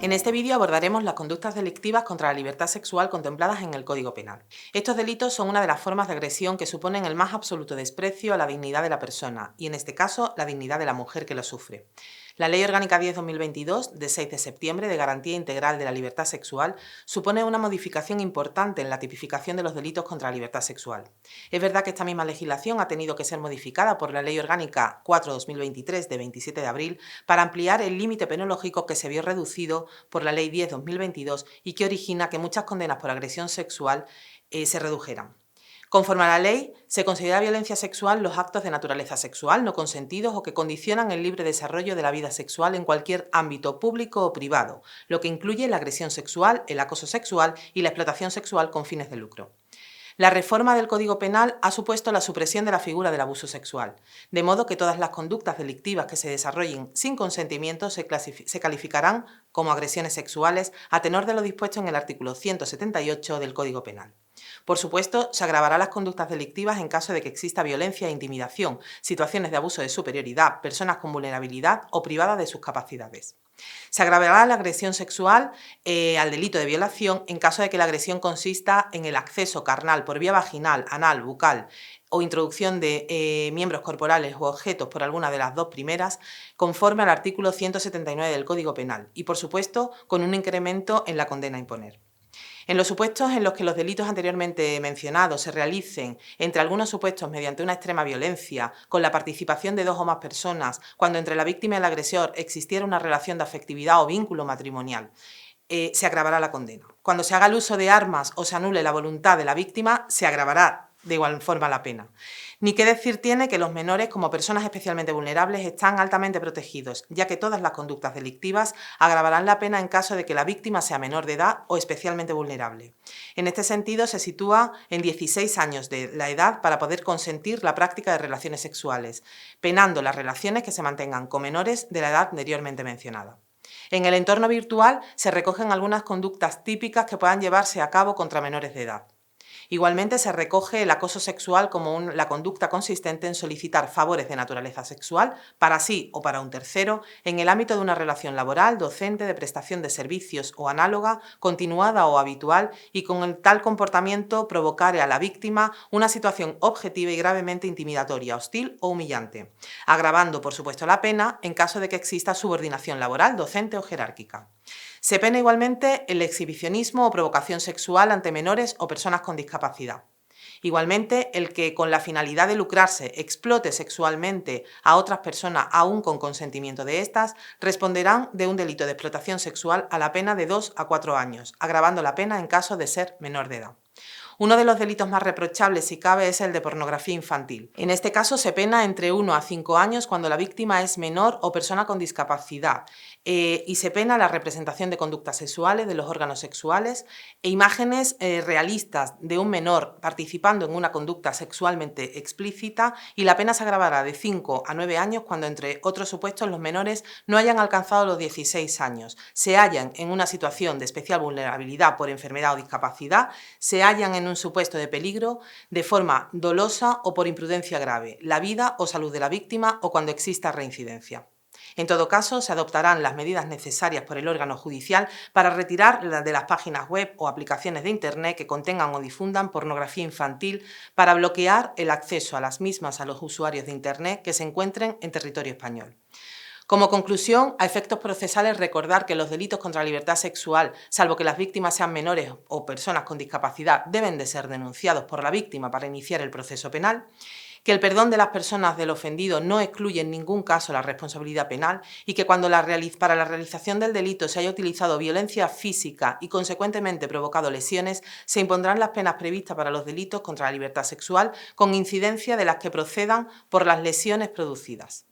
En este vídeo abordaremos las conductas delictivas contra la libertad sexual contempladas en el Código Penal. Estos delitos son una de las formas de agresión que suponen el más absoluto desprecio a la dignidad de la persona y, en este caso, la dignidad de la mujer que lo sufre. La Ley Orgánica 10/2022, de 6 de septiembre, de Garantía Integral de la Libertad Sexual, supone una modificación importante en la tipificación de los delitos contra la libertad sexual. Es verdad que esta misma legislación ha tenido que ser modificada por la Ley Orgánica 4/2023, de 27 de abril, para ampliar el límite penológico que se vio reducido por la Ley 10/2022 y que origina que muchas condenas por agresión sexual se redujeran. Conforme a la ley, se considera violencia sexual los actos de naturaleza sexual no consentidos o que condicionan el libre desarrollo de la vida sexual en cualquier ámbito público o privado, lo que incluye la agresión sexual, el acoso sexual y la explotación sexual con fines de lucro. La reforma del Código Penal ha supuesto la supresión de la figura del abuso sexual, de modo que todas las conductas delictivas que se desarrollen sin consentimiento se calificarán como agresiones sexuales a tenor de lo dispuesto en el artículo 178 del Código Penal. Por supuesto, se agravarán las conductas delictivas en caso de que exista violencia e intimidación, situaciones de abuso de superioridad, personas con vulnerabilidad o privadas de sus capacidades. Se agravará la agresión sexual al delito de violación en caso de que la agresión consista en el acceso carnal por vía vaginal, anal, bucal o introducción de miembros corporales u objetos por alguna de las dos primeras, conforme al artículo 179 del Código Penal y, por supuesto, con un incremento en la condena a imponer. En los supuestos en los que los delitos anteriormente mencionados se realicen, entre algunos supuestos mediante una extrema violencia, con la participación de dos o más personas, cuando entre la víctima y el agresor existiera una relación de afectividad o vínculo matrimonial, se agravará la condena. Cuando se haga el uso de armas o se anule la voluntad de la víctima, se agravará de igual forma la pena. Ni qué decir tiene que los menores, como personas especialmente vulnerables, están altamente protegidos, ya que todas las conductas delictivas agravarán la pena en caso de que la víctima sea menor de edad o especialmente vulnerable. En este sentido, se sitúa en 16 años de la edad para poder consentir la práctica de relaciones sexuales, penando las relaciones que se mantengan con menores de la edad anteriormente mencionada. En el entorno virtual se recogen algunas conductas típicas que puedan llevarse a cabo contra menores de edad. Igualmente se recoge el acoso sexual como la conducta consistente en solicitar favores de naturaleza sexual para sí o para un tercero en el ámbito de una relación laboral, docente, de prestación de servicios o análoga, continuada o habitual, y con el tal comportamiento provocar a la víctima una situación objetiva y gravemente intimidatoria, hostil o humillante, agravando por supuesto la pena en caso de que exista subordinación laboral, docente o jerárquica. Se pena igualmente el exhibicionismo o provocación sexual ante menores o personas con discapacidad. Igualmente, el que con la finalidad de lucrarse explote sexualmente a otras personas aún con consentimiento de estas, responderán de un delito de explotación sexual a la pena de 2 a 4 años, agravando la pena en caso de ser menor de edad. Uno de los delitos más reprochables, si cabe, es el de pornografía infantil. En este caso se pena entre 1 a 5 años cuando la víctima es menor o persona con discapacidad, y se pena la representación de conductas sexuales, de los órganos sexuales e imágenes realistas de un menor participando en una conducta sexualmente explícita, y la pena se agravará de 5 a 9 años cuando, entre otros supuestos, los menores no hayan alcanzado los 16 años, se hallan en una situación de especial vulnerabilidad por enfermedad o discapacidad, se hallan en un supuesto de peligro de forma dolosa o por imprudencia grave, la vida o salud de la víctima o cuando exista reincidencia. En todo caso, se adoptarán las medidas necesarias por el órgano judicial para retirar de las páginas web o aplicaciones de Internet que contengan o difundan pornografía infantil, para bloquear el acceso a las mismas a los usuarios de Internet que se encuentren en territorio español. Como conclusión, a efectos procesales, recordar que los delitos contra la libertad sexual, salvo que las víctimas sean menores o personas con discapacidad, deben de ser denunciados por la víctima para iniciar el proceso penal, que el perdón de las personas del ofendido no excluye en ningún caso la responsabilidad penal y que cuando para la realización del delito se haya utilizado violencia física y consecuentemente provocado lesiones, se impondrán las penas previstas para los delitos contra la libertad sexual con incidencia de las que procedan por las lesiones producidas.